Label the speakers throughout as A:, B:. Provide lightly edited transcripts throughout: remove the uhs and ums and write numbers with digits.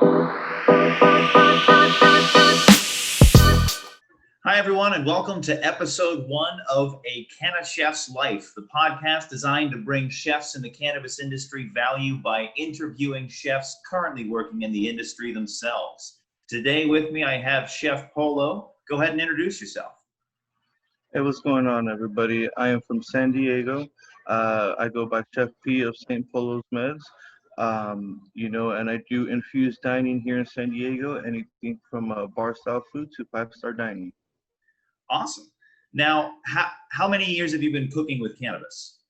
A: Hi, everyone, and welcome to episode one of A CannaChef's Life, the podcast designed to bring chefs in the cannabis industry value by interviewing chefs currently working in the industry themselves. Today with me, I have Chef Polo. Go ahead and introduce yourself.
B: Hey, what's going on, everybody? I am from San Diego. I go by Chef P of St. Polos Meds. And I do infused dining here in San Diego, anything from bar style food to five-star dining.
A: Awesome. Now, how many years have you been cooking with cannabis?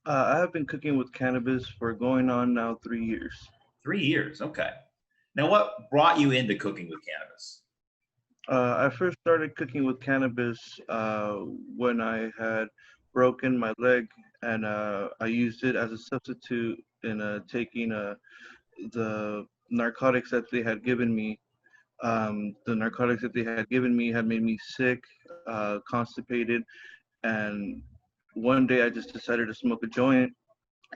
B: I have been cooking with cannabis for going on now 3 years.
A: 3 years, okay. Now, what brought you into cooking with cannabis?
B: I first started cooking with cannabis when I had broken my leg, and I used it as a substitute in taking the narcotics that they had given me. The narcotics that they had given me had made me sick, constipated, and one day I just decided to smoke a joint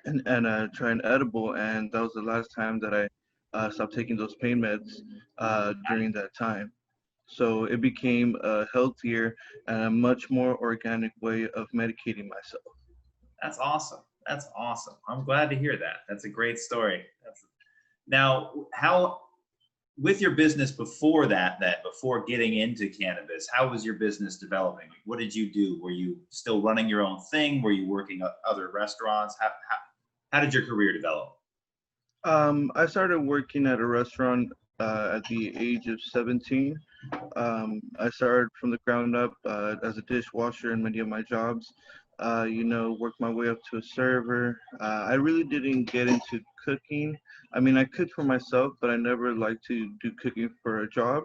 B: and try an edible, and that was the last time that I stopped taking those pain meds during that time. So it became a healthier and a much more organic way of medicating myself.
A: That's awesome. That's awesome. I'm glad to hear that. That's a great story. Now, how with your business before that before getting into cannabis, how was your business developing? Like, what did you do? Were you still running your own thing? Were you working at other restaurants? How did your career develop?
B: I started working at a restaurant at the age of 17. I started from the ground up as a dishwasher in many of my jobs. Worked my way up to a server. I really didn't get into cooking. I mean, I cooked for myself, but I never liked to do cooking for a job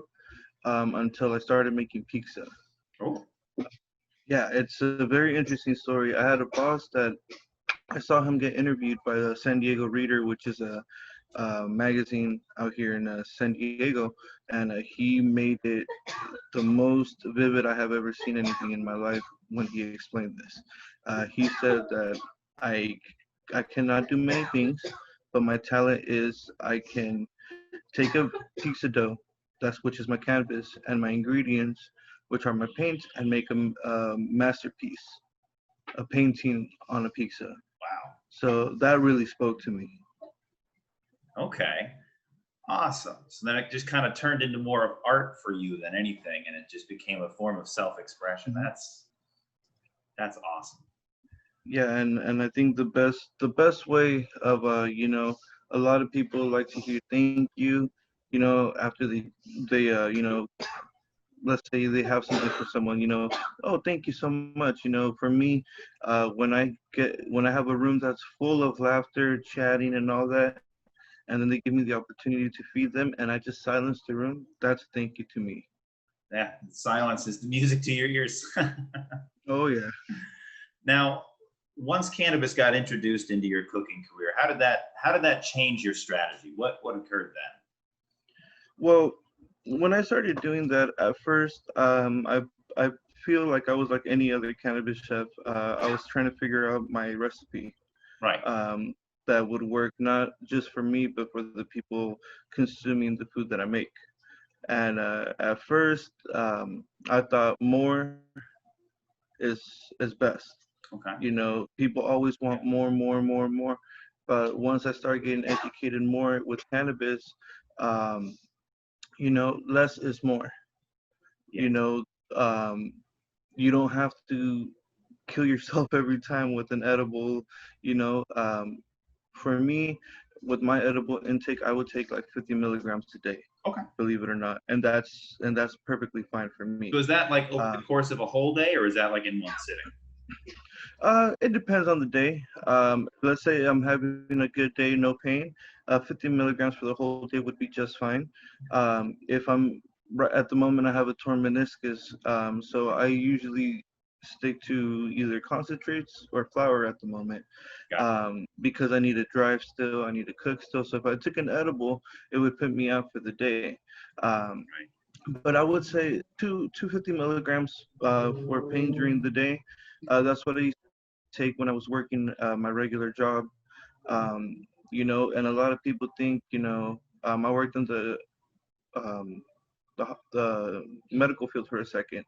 B: until I started making pizza.
A: Oh,
B: Yeah, it's a very interesting story. I had a boss that I saw him get interviewed by the San Diego Reader, which is a magazine out here in San Diego, and he made it the most vivid I have ever seen anything in my life when he explained this. He said that I I cannot do many things, but my talent is I can take a pizza dough, that's which is my canvas, and my ingredients, which are my paints, and make a masterpiece, a painting on a pizza.
A: wow.
B: So that really spoke to me.
A: Okay. Awesome. So then it just kind of turned into more of art for you than anything, and it just became a form of self-expression.
B: Mhm.
A: That's awesome.
B: Yeah, and I think the best way of a lot of people like to hear thank you, after they let's say they have something for someone, oh, thank you so much. For me, when I have a room that's full of laughter, chatting, and all that, and then they give me the opportunity to feed them, and I just silence the room, that's thank you to me.
A: Yeah, silence is the music to your ears.
B: Oh yeah.
A: Now, once cannabis got introduced into your cooking career, how did that change your strategy? What occurred then?
B: Well, when I started doing that at first, I feel like I was like any other cannabis chef. I was trying to figure out my recipe
A: Right.
B: um, that would work not just for me, but for the people consuming the food that I make. And at first, I thought more is best.
A: Okay.
B: People always want more, more, more, more. But once I started getting educated more with cannabis, um, less is more.
A: Yeah.
B: You know, um, you don't have to kill yourself every time with an edible. You know, um, for me, with my edible intake, I would take like 50 milligrams a day,
A: Okay.
B: believe it or not, and that's perfectly fine for me.
A: So is that like over
B: Uh,
A: the course of a whole day, or is that like in one sitting?
B: it depends on the day. Let's say I'm having a good day, no pain. 50 milligrams for the whole day would be just fine. If I'm right at the moment, I have a torn meniscus, so I usually stick to either concentrates or flour at the moment,
A: Gotcha.
B: because I need to drive still, I need to cook still. So if I took an edible, it would put me out for the day. Um,
A: Right.
B: but I would say 250 milligrams for pain during the day. That's what I used to take when I was working my regular job. And a lot of people think, I worked in um, the medical field for a second,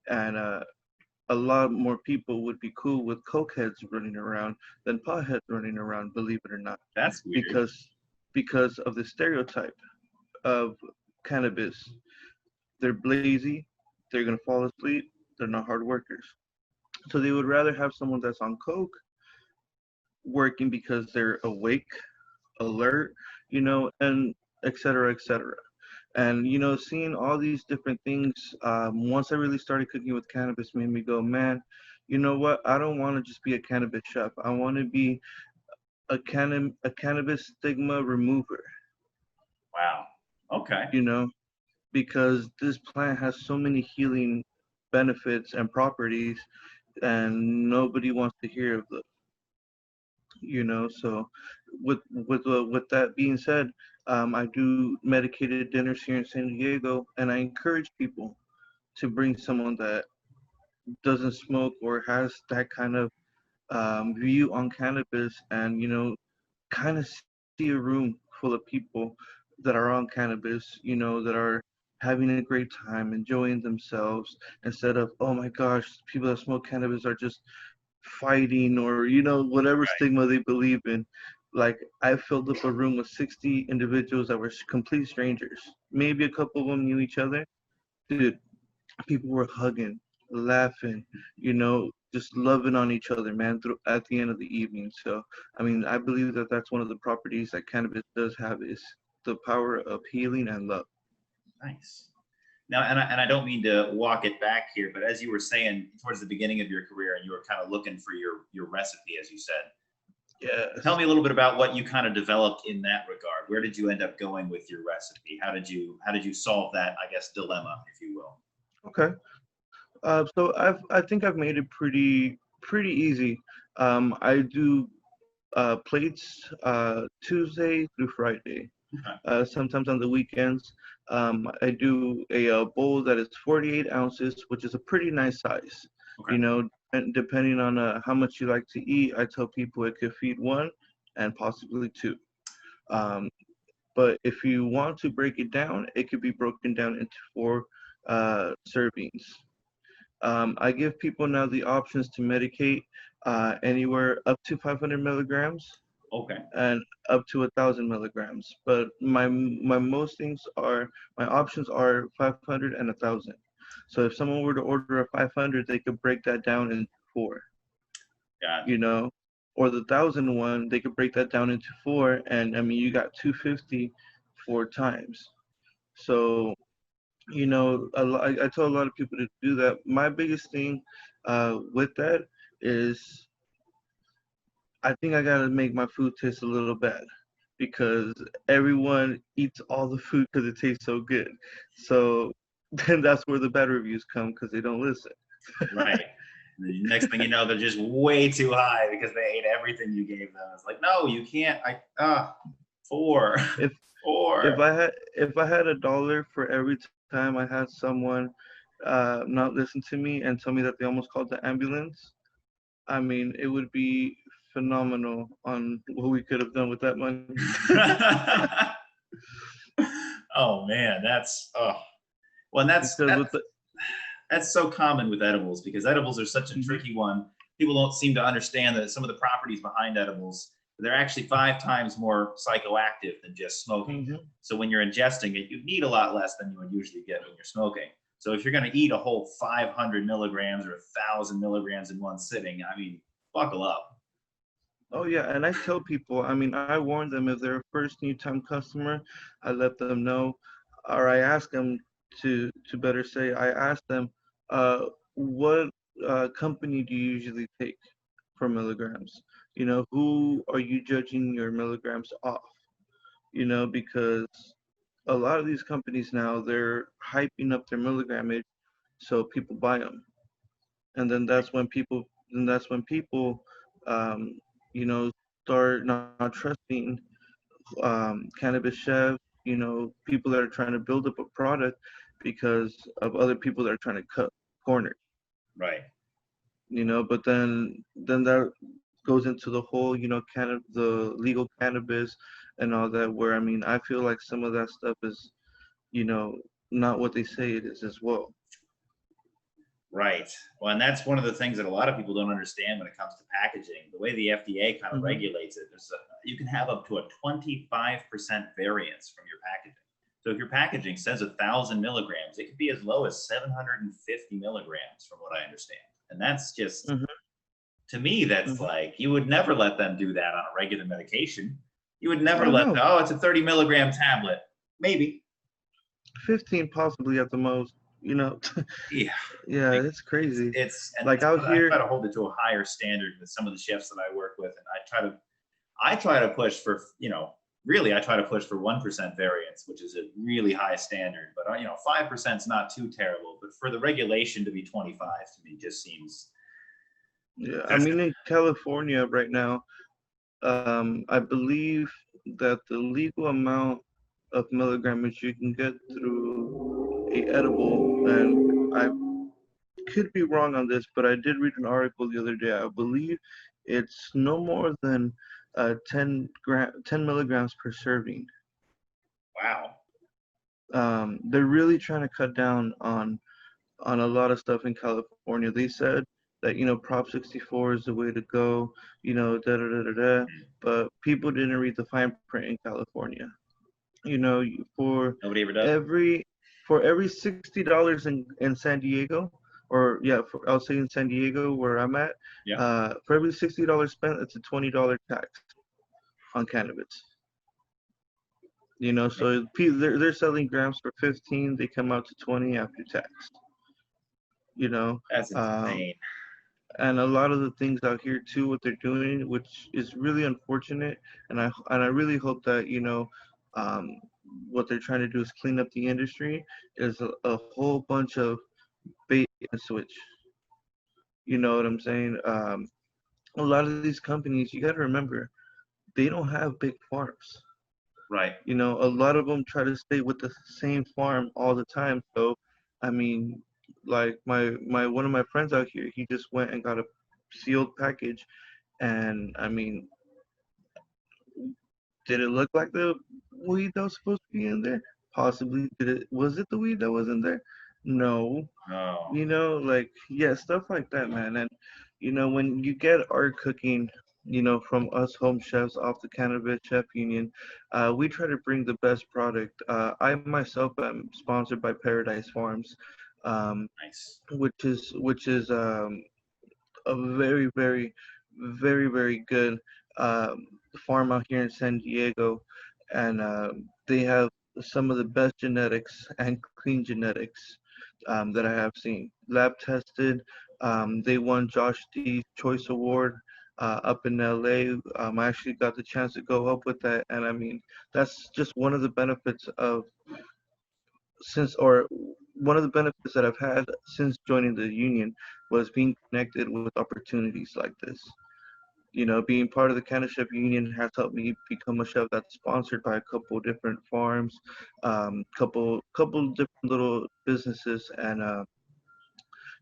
B: and a lot more people would be cool with cokeheads running around than potheads running around, believe it or not,
A: That's weird.
B: because because of the stereotype of cannabis. They're lazy, they're gonna fall asleep, they're not hard workers. So they would rather have someone that's on coke working because they're awake, alert, and et cetera, et cetera. And seeing all these different things, once I really started cooking with cannabis, made me go, man, you know what? I don't want to just be a cannabis chef. I want to be a cannabis stigma remover.
A: Wow. Okay.
B: You know, because this plant has so many healing benefits and properties, and nobody wants to hear of them. So with that being said, I do medicated dinners here in San Diego, and I encourage people to bring someone that doesn't smoke or has that kind of view on cannabis, and kind of see a room full of people that are on cannabis, that are having a great time, enjoying themselves, instead of, oh my gosh, people that smoke cannabis are just fighting, or whatever
A: Right.
B: stigma they believe in. Like, I filled up a room with 60 individuals that were complete strangers. Maybe a couple of them knew each other. Dude, people were hugging, laughing, just loving on each other, man, at the end of the evening. So, I mean, I believe that that's one of the properties that cannabis does have, is the power of healing and love.
A: Nice. Now, and I don't mean to walk it back here, but as you were saying towards the beginning of your career, and you were kind of looking for your recipe, as you said, tell
B: Yes.
A: me a little bit about what you kind of developed in that regard. Where did you end up going with your recipe? How did you solve that, I guess, dilemma, if you will?
B: Okay. So I think I've made it pretty easy. I do plates Tuesday through Friday.
A: Okay.
B: Sometimes on the weekends. I do a bowl that is 48 ounces, which is a pretty nice size.
A: Okay.
B: And depending on how much you like to eat, I tell people it could feed one and possibly two. Um, but if you want to break it down, it could be broken down into four servings. I give people now the options to medicate anywhere up to 500 milligrams
A: Okay.
B: and up to 1,000 milligrams. But my options are 500 and 1,000. So if someone were to order a 500, they could break that down into four,
A: Gotcha.
B: you know, or the 1,000 one, they could break that down into four, and I mean you got 250 four times. So I tell a lot of people to do that. My biggest thing with that is I think I gotta make my food taste a little bad, because everyone eats all the food because it tastes so good. So then that's where the bad reviews come, because they don't listen.
A: Right. The next thing you know, they're just way too high because they ate everything you gave them. It's like, no, you can't. Four,
B: If
A: four.
B: if I had $1 for every time I had someone not listen to me and tell me that they almost called the ambulance, I mean, it would be phenomenal on what we could have done with that money.
A: Oh man, that's well, and
B: Because with the
A: that's so common with edibles because edibles are such a
B: mhm,
A: tricky one. People don't seem to understand that some of the properties behind edibles, they're actually 5 times more psychoactive than just smoking.
B: mhm.
A: So when you're ingesting it, you need a lot less than you would usually get when you're smoking. So if you're going to eat a whole 500 milligrams or 1,000 milligrams in one sitting, I mean, buckle up.
B: Oh yeah, and I tell people, I mean, I warn them if they're a first new time customer, I let them know, or I ask them to better say, I ask them, what company do you usually take for milligrams? Who are you judging your milligrams off? Because a lot of these companies now, they're hyping up their milligrammage so people buy them, and then that's when people um, you know start not trusting cannabis chefs, people that are trying to build up a product because of other people that are trying to cut corners.
A: Right.
B: But then that goes into the whole, the legal cannabis and all that. Where I mean, I feel like some of that stuff is, you know, not what they say it is as well.
A: Right. Well, and that's one of the things that a lot of people don't understand when it comes to packaging. The way the FDA kind of
B: Hmm.
A: regulates it, you can have up to a 25% variance from your packaging. So if your packaging says 1,000 milligrams, it could be as low as 750 milligrams, from what I understand. And that's just,
B: Hmm.
A: to me, that's
B: Hmm.
A: like, you would never let them do that on a regular medication. You would never
B: Oh
A: let
B: no,
A: them, oh, it's a 30 milligram tablet. Maybe.
B: 15 possibly at the most. You know,
A: Yeah.
B: yeah,
A: Like,
B: it's crazy.
A: and
B: Like
A: that's
B: out
A: what I
B: here.
A: try to hold it to a higher standard with some of the chefs that I work with, and I try to push for, really I try to push for 1% variance, which is a really high standard. But 5% is not too terrible. But for the regulation to be 25 to me just seems
B: Yeah, I
A: that's
B: mean in California right now, I believe that the legal amount of milligrams you can get through a edible, and I could be wrong on this, but I did read an article the other day. I believe it's no more than 10 milligrams per serving.
A: wow,
B: They're really trying to cut down on a lot of stuff in California. They said that Prop 64 is the way to go. Da da da da da. But people didn't read the fine print in California. For
A: nobody ever does.
B: every $60 in San Diego, or yeah, I'll say in San Diego where I'm at,
A: Yeah,
B: for every $60 spent, it's a $20 tax on cannabis. So they're selling grams for 15, they come out to 20 after tax. You know,
A: that's
B: um,
A: insane.
B: and a lot of the things out here too, what they're doing, which is really unfortunate, and I really hope that um, what they're trying to do is clean up the industry. Is a whole bunch of bait and switch. You know what I'm saying? A lot of these companies, you got to remember, they don't have big farms.
A: Right.
B: A lot of them try to stay with the same farm all the time. So, I mean, like my one of my friends out here, he just went and got a sealed package, and I mean, did it look like the weed that was supposed to be in there? Possibly. Was it the weed that was in there? No.
A: Oh,
B: Like, yeah, stuff like that, man. And when you get our cooking, from us home chefs off the Cannabis Chef Union, we try to bring the best product. I myself am sponsored by Paradise Farms, um,
A: nice.
B: which is a very, very, very, very good um, farm out here in San Diego, and they have some of the best genetics and clean genetics that I have seen. Lab tested. They won Josh D's Choice Award up in LA. I actually got the chance to go up with that, and I mean that's just one of the benefits of since or one of the benefits that I've had since joining the union was being connected with opportunities like this. Being part of the CannaChef union has helped me become a chef that's sponsored by a couple different farms, couple different little businesses, and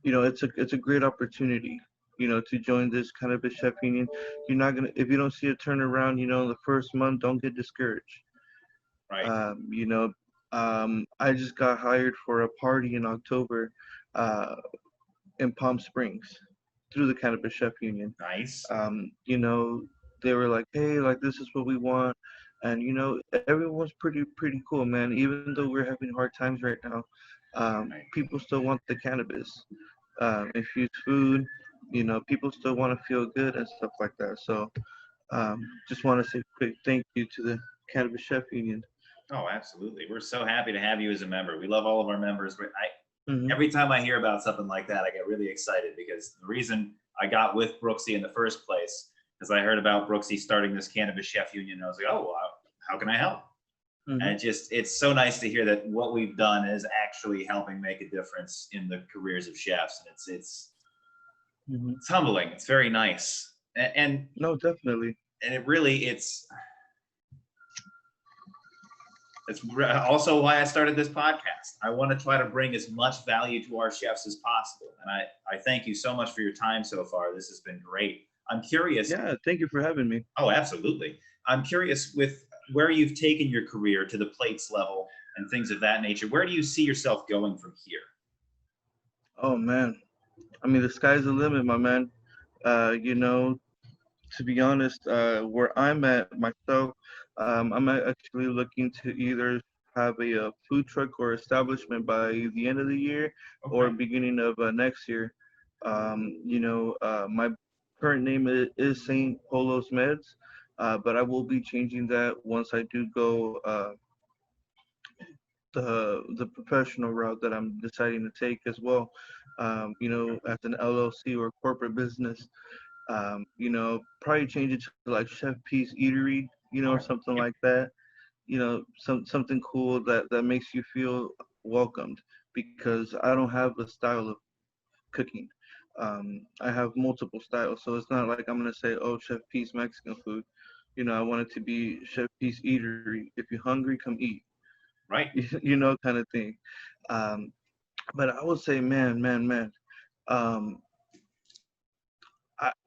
B: it's a great opportunity. To join this cannabis chef union. You're not gonna if you don't see a turnaround. In the first month, don't get discouraged.
A: Right.
B: Um, you know, I just got hired for a party in October uh, in Palm Springs through the Cannabis Chef Union.
A: Nice.
B: They were like, hey, like this is what we want, and everyone's pretty cool, man. Even though we're having hard times right now,
A: Right.
B: people still want the cannabis, infused food. People still want to feel good and stuff like that. So, just want to say quick thank you to the Cannabis Chef Union.
A: Oh, absolutely. We're so happy to have you as a member. We love all of our members.
B: Hmm.
A: Every time I hear about something like that, I get really excited because the reason I got with Brooksy in the first place is I heard about Brooksy starting this Cannabis Chef Union. And I was like, oh, well, how can I help?
B: Hmm.
A: And it's so nice to hear that what we've done is actually helping make a difference in the careers of chefs. And
B: Hmm.
A: it's humbling. It's very nice.
B: No, definitely.
A: And it really, it's also why I started this podcast. I want to try to bring as much value to our chefs as possible. And I thank you so much for your time so far. This has been great. I'm curious.
B: Yeah, thank you for having me.
A: Oh, absolutely. I'm curious with where you've taken your career to the plates level and things of that nature, where do you see yourself going from here?
B: Oh man, I mean the sky's the limit, my man. You know, to be honest, where I'm at myself, actually looking to either have a food truck or establishment by the end of the year or
A: Okay.
B: beginning of next year. My current name is Saint Polos Meds, but I will be changing that once I do go the professional route that I'm deciding to take as well. As an LLC or corporate business, probably change it to like Chef Peace Eatery,
A: All
B: or
A: right.
B: something
A: Yep.
B: like that. Something cool that makes you feel welcomed because I don't have a style of cooking. I have multiple styles, so it's not like I'm gonna say, "Oh, Chef Peace Mexican food." I want it to be Chef Peace Eatery. If you're hungry, come eat.
A: Right.
B: Kind of thing. Um, but I would say, man. Um,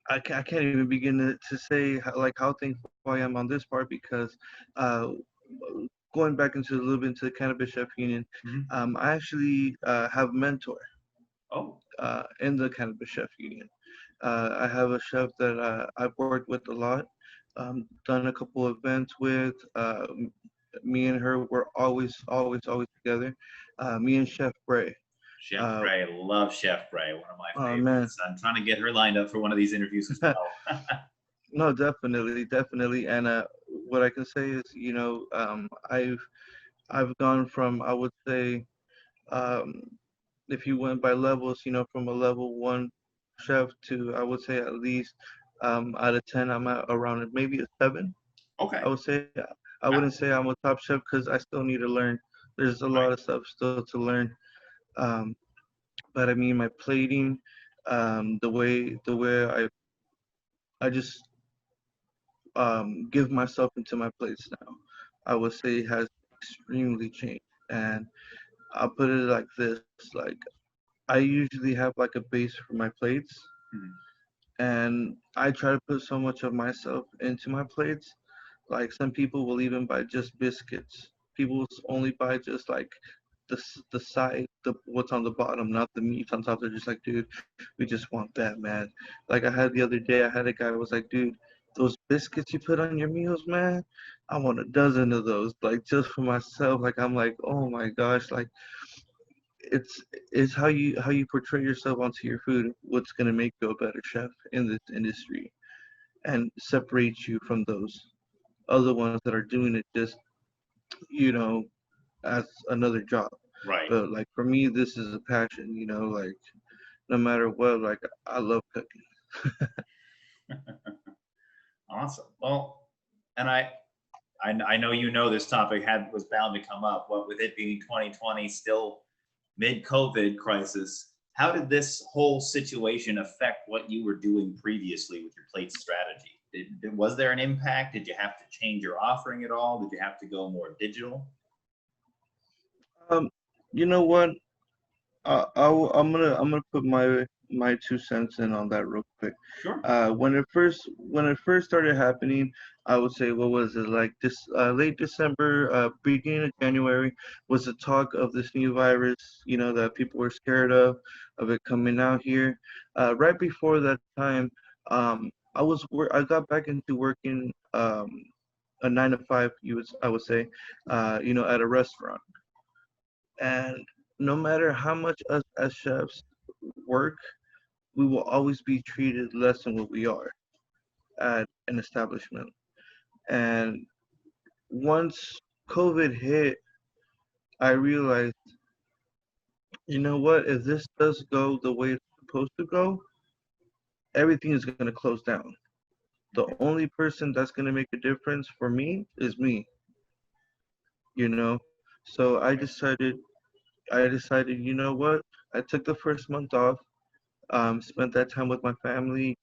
B: I can't even begin to say how thankful I am on this part because uh, going back into a little bit into the Cannabis Chef Union,
A: Mhm.
B: I actually have a mentor
A: Oh,
B: in the Cannabis Chef Union. I have a chef that I've worked with a lot, done a couple events with. Me and her were always together. Me and Chef Bray.
A: Chef
B: Uh,
A: Bray. Love Chef Bray. One of my
B: oh man.
A: favorites. I'm trying to get her lined up for one of these interviews as well.
B: No, definitely. And what I can say is, I've gone from, I would say, um, if you went by levels, from a level one chef to, I would say at least out of 10, I'm at around maybe a seven.
A: Okay.
B: I would say I wouldn't say I'm a top chef because I still need to learn. There's a
A: Right.
B: lot of stuff still to learn. Um, but I mean, my plating, the way I just give myself into my plates now, I would say has extremely changed. And I'll put it like this: like I usually have like a base for my plates,
A: Mhm.
B: and I try to put so much of myself into my plates. Like some people will even buy just biscuits. People only buy just like the side, the what's on the bottom, not the meat on top. They're just like, dude, we just want that, man. Like I had the other day, I had a guy who was like, dude, those biscuits you put on your meals, man, I want a dozen of those, like just for myself. Like I'm like, oh my gosh, like it's how you portray yourself onto your food, what's gonna make you a better chef in this industry and separate you from those other ones that are doing it just you know as another job.
A: Right.
B: But like for me, this is a passion. Like no matter what, like I love cooking.
A: Awesome. Well, and I know you know this topic was bound to come up. What with it being 2020, still mid-COVID crisis, how did this whole situation affect what you were doing previously with your plate strategy? Was there an impact? Did you have to change your offering at all? Did you have to go more digital?
B: Um, you know what? I'm gonna put my 2 cents in on that real quick.
A: Sure.
B: When it first started happening, I would say what was it like this late December, beginning of January was the talk of this new virus. That people were scared of it coming out here. Right before that time, I got back into working a 9 to 5. I would say, at a restaurant. And no matter how much us as chefs work, we will always be treated less than what we are at an establishment. And once COVID hit, I realized, you know what? If this does go the way it's supposed to go, everything is going to close down. The only person that's going to make a difference for me is me, you know? So I decided, you know what? I took the first month off, spent that time with my family,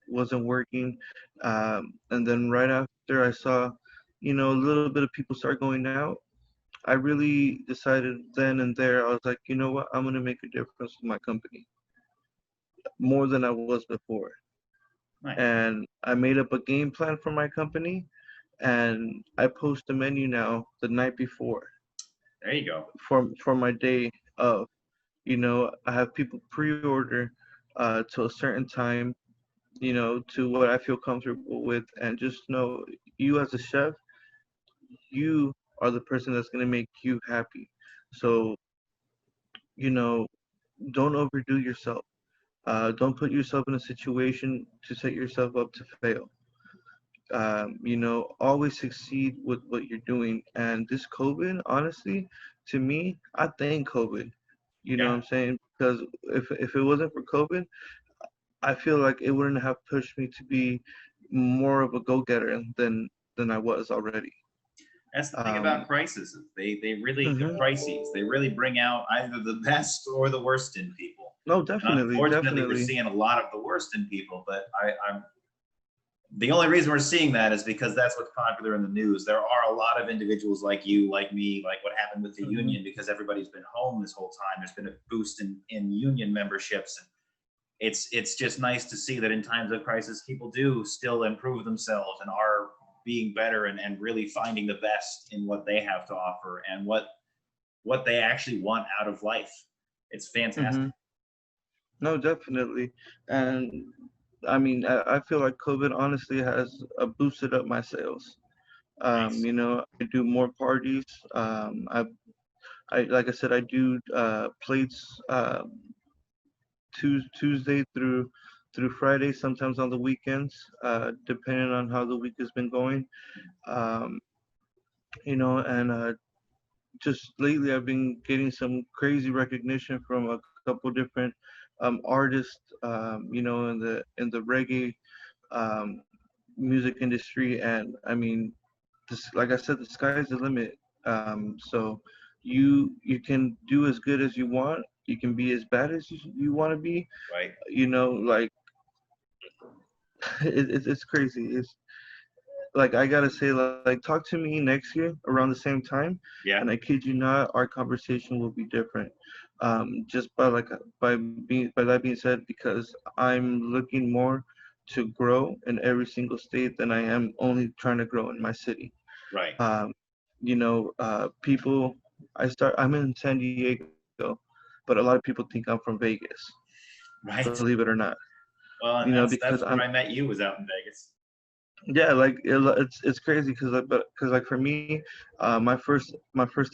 B: wasn't working. And then right after I saw, a little bit of people start going out, I really decided then and there, I was like, you know what, I'm going to make a difference with my company more than I was before.
A: Nice.
B: And I made up a game plan for my company. and I post the menu now the night before
A: There you go.
B: for my day of. I have people pre-order to a certain time, to what I feel comfortable with, and just know you as a chef, you are the person that's gonna make you happy. So, you know, don't overdo yourself. Don't put yourself in a situation to set yourself up to fail. Always succeed with what you're doing. And this COVID, honestly, to me, I thank COVID. You know what
A: Yeah.
B: I'm saying? Because if it wasn't for COVID, I feel like it wouldn't have pushed me to be more of a go-getter than I was already.
A: That's the thing
B: Um,
A: about crises. They really, the
B: mhm.
A: crises, they really bring out either the best or the worst in people.
B: No,
A: And
B: definitely,
A: unfortunately, we're
B: definitely.
A: seeing a lot of the worst in people. But I'm the only reason we're seeing that is because that's what's popular in the news. There are a lot of individuals like you, like me, like what happened with the
B: Hmm.
A: union, because everybody's been home this whole time. There's been a boost in union memberships. And it's just nice to see that in times of crisis, people do still improve themselves and are being better and really finding the best in what they have to offer and what they actually want out of life. It's
B: Hmm.
A: fantastic.
B: No, definitely. And I mean, I feel like COVID honestly has boosted up my sales.
A: Nice.
B: I do more parties. I like I said, I do plates Tuesday through Friday, sometimes on the weekends, depending on how the week has been going. Um, and just lately I've been getting some crazy recognition from a couple different artists, in the reggae um, music industry, and I mean, like I said, the sky's the limit. So you can do as good as you want. You can be as bad as you want to be.
A: Right.
B: Like it's crazy. It's like I gotta say, like talk to me next year around the same time, and I
A: Yeah.
B: kid you not, our conversation will be different. Just by that being said, because I'm looking more to grow in every single state than I am only trying to grow in my city.
A: Right.
B: Um, People, I'm in San Diego, but a lot of people think I'm from Vegas, believe
A: Right.
B: it or not.
A: Well, and
B: Because
A: that's where I met you, was out in Vegas.
B: yeah, like it's crazy because like for me, my first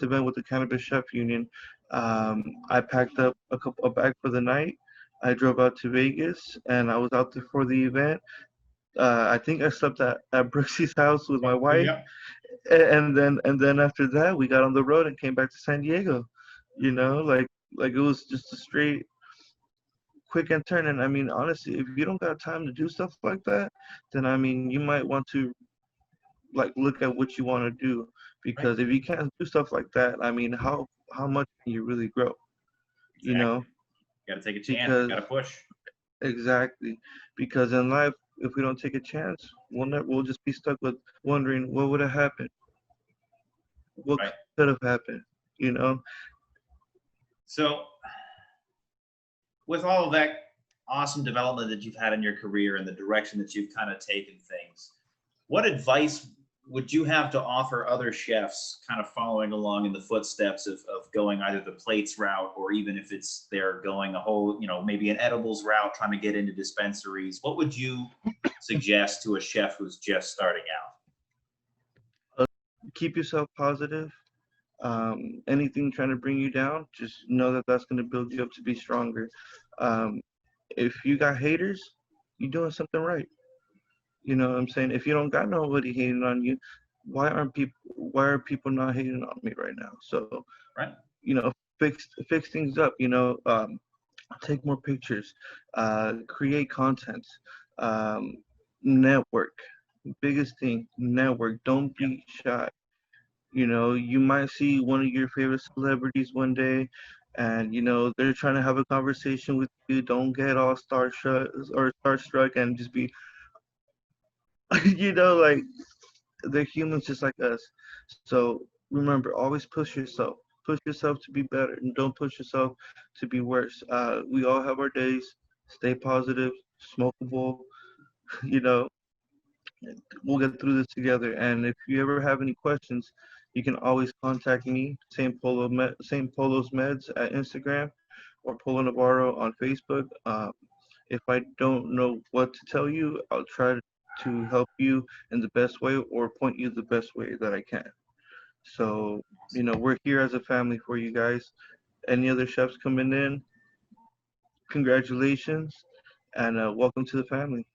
B: event with the Cannabis Chef Union, I packed up a bag for the night. I drove out to Vegas and I was out there for the event. I think I slept at Brooksie's house with my wife,
A: Yeah.
B: and then after that we got on the road and came back to San Diego. Like it was just a straight quick and turn. And I mean, honestly, if you don't got time to do stuff like that, then I mean, you might want to like look at what you want to do,
A: Right.
B: because if you can't do stuff like that, I mean, how much can you really grow? You
A: Exactly.
B: know,
A: You got to take a chance. You
B: because
A: got to push.
B: exactly, because in life, if we don't take a chance, we'll just be stuck with wondering what would have happened, what
A: Right.
B: could have happened. You know,
A: So, with all of that awesome development that you've had in your career and the direction that you've kind of taken things, what advice would you have to offer other chefs kind of following along in the footsteps of going either the plates route or even if it's they're going a whole, maybe an edibles route, trying to get into dispensaries? What would you suggest to a chef who's just starting out?
B: keep yourself positive. Anything trying to bring you down, just know that that's going to build you up to be stronger. Um, if you got haters, you're doing something right. You know what I'm saying? If you don't got nobody hating on you, why are people not hating on me right now? So,
A: Right.
B: fix things up, take more pictures, create content, um, network. Biggest thing, network. Don't
A: Yep.
B: be shy. You might see one of your favorite celebrities one day, and they're trying to have a conversation with you. Don't get all starstruck and just be, like they're humans just like us. So remember, always push yourself. Push yourself to be better, and don't push yourself to be worse. We all have our days. Stay positive. Smoke a bowl. You know, We'll get through this together. And if you ever have any questions, you can always contact me, St. Polos Meds at Instagram, or Polo Navarro on Facebook. If I don't know what to tell you, I'll try to help you in the best way or point you the best way that I can. So, we're here as a family for you guys. Any other chefs coming in, congratulations, and welcome to the family.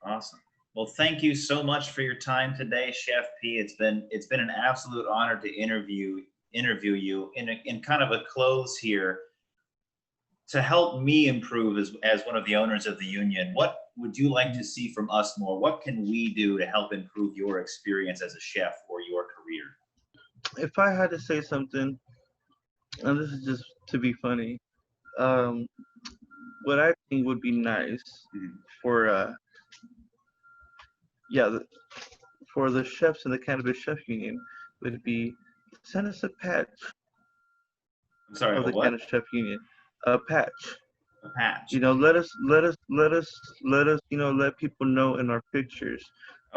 A: Awesome. Well, thank you so much for your time today, Chef P. It's been an absolute honor to interview you in kind of a close here to help me improve as one of the owners of the union. What would you like to see from us more? What can we do to help improve your experience as a chef or your career?
B: If I had to say something, and this is just to be funny, um, what I think would be nice for yeah, for the chefs in the Cannabis Chef Union would be send us a patch
A: I'm sorry,
B: of
A: a
B: the
A: what?
B: Cannabis Chef Union, a patch.
A: A patch.
B: Let people know in our pictures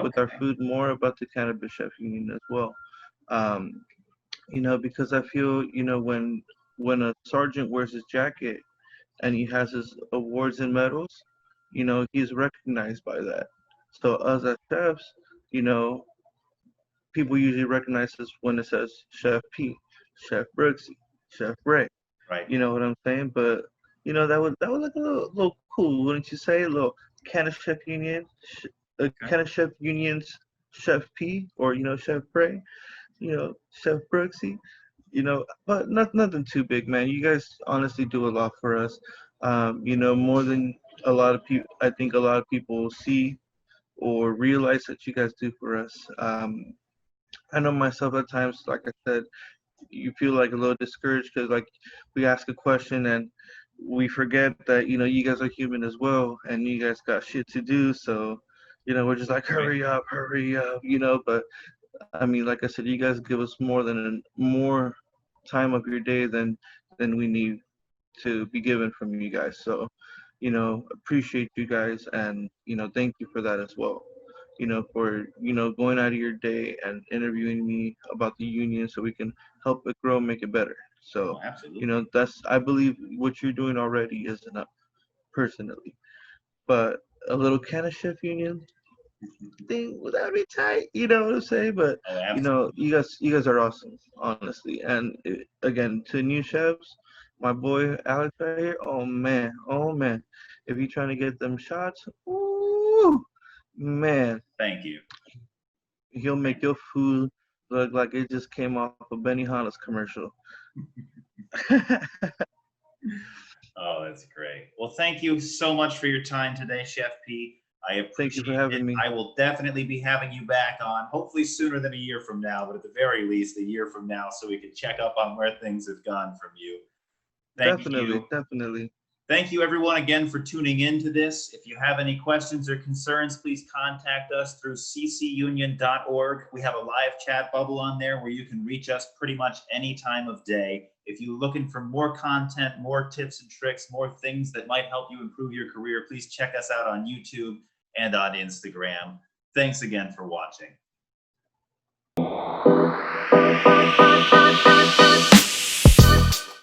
B: with
A: Okay.
B: our food more about the Cannabis Chef Union as well. Um, because I feel, when a sergeant wears his jacket and he has his awards and medals, he's recognized by that. So us as chefs, you know, people usually recognize us when it says Chef P, Chef Brooksy, Chef Ray.
A: Right.
B: You know what I'm saying? But that would look a little cool, wouldn't you say? A little CannaChef Union,
A: Okay.
B: CannaChef Union's Chef P, or Chef Ray, Chef Brooksy. But nothing too big, man. You guys honestly do a lot for us. More than a lot of people. I think a lot of people see or realize that you guys do for us. I know myself at times, like I said, you feel like a little discouraged because like we ask a question and we forget that you guys are human as well and you guys got shit to do. So we're just like
A: Right.
B: hurry up. But I mean, like I said, you guys give us more time of your day than we need to be given from you guys. So, appreciate you guys and thank you for that as well. For going out of your day and interviewing me about the union so we can help it grow, make it better. So,
A: Oh, absolutely.
B: that's I believe what you're doing already is enough, personally. But a little CannaChef Union thing would that be tight? You know what I'm saying? But
A: Oh, absolutely.
B: you guys are awesome, honestly. And again, to new chefs, my boy Alex right here. Oh man, if you're trying to get them shots, ooh, man,
A: Thank you.
B: he'll make your food look like it just came off a Benihana's commercial.
A: Oh, that's great. Well, thank you so much for your time today, Chef P. I
B: Thank you for
A: appreciate it.
B: having me.
A: I will definitely be having you back on, hopefully sooner than a year from now, but at the very least, a year from now, so we can check up on where things have gone from you. Thank
B: Definitely,
A: you.
B: definitely.
A: Thank you, everyone, again for tuning into this. If you have any questions or concerns, please contact us through ccunion.org. We have a live chat bubble on there where you can reach us pretty much any time of day. If you're looking for more content, more tips and tricks, more things that might help you improve your career, please check us out on YouTube and on Instagram. Thanks again for watching.